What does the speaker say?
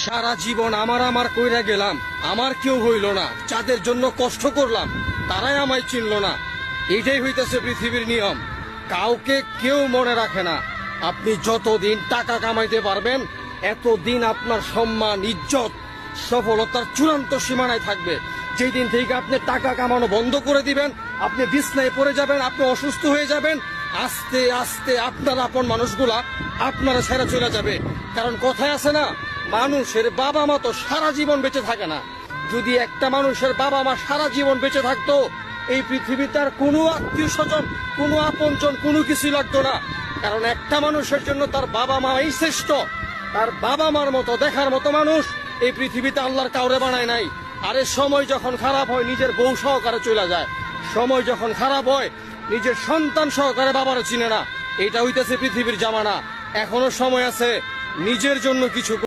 সারা জীবন আমার আমার কইরা গেলাম, আমার কেউ হইল না। যাদের জন্য কষ্ট করলাম তারাই আমায় চিনল না। এইটাই হইতেছে পৃথিবীর নিয়ম। কাউকে কেউ মনে রাখে না। আপনি যতদিন টাকা কামাইতে পারবেন এতদিন আপনার সম্মান, ইজ্জত, সফলতার চূড়ান্ত সীমানায় থাকবে। যেই দিন থেকে আপনি টাকা কামানো বন্ধ করে দিবেন, আপনি বিছনায় পড়ে যাবেন, আপনি অসুস্থ হয়ে যাবেন, আস্তে আস্তে আপনার আপন মানুষগুলা আপনারা ছেড়ে চলে যাবে। কারণ কথায় আছে না, মানুষের বাবা মা তো সারা জীবন বেঁচে থাকে না। যদি একটা মানুষের বাবা মা সারা জীবন বেঁচে থাকতো, এই পৃথিবীতে আর কোনো আত্মীয় স্বজন, কোনো আপনজন, কোনো কিছু লাগতো না। কারণ একটা মানুষের জন্য তার বাবা মাই শ্রেষ্ঠ। তার বাবা মার মতো দেখার মতো মানুষ এই পৃথিবীতে আল্লাহর কাউরে বানায় নাই। আরে সময় যখন খারাপ হয় নিজের বউ সহকারে চলে যায়, সময় যখন খারাপ হয় নিজের সন্তান সহকারে বাবারে চিনে না। এটা হইতেছে পৃথিবীর জামানা। এখনো সময় আছে নিজের জন্য কিছু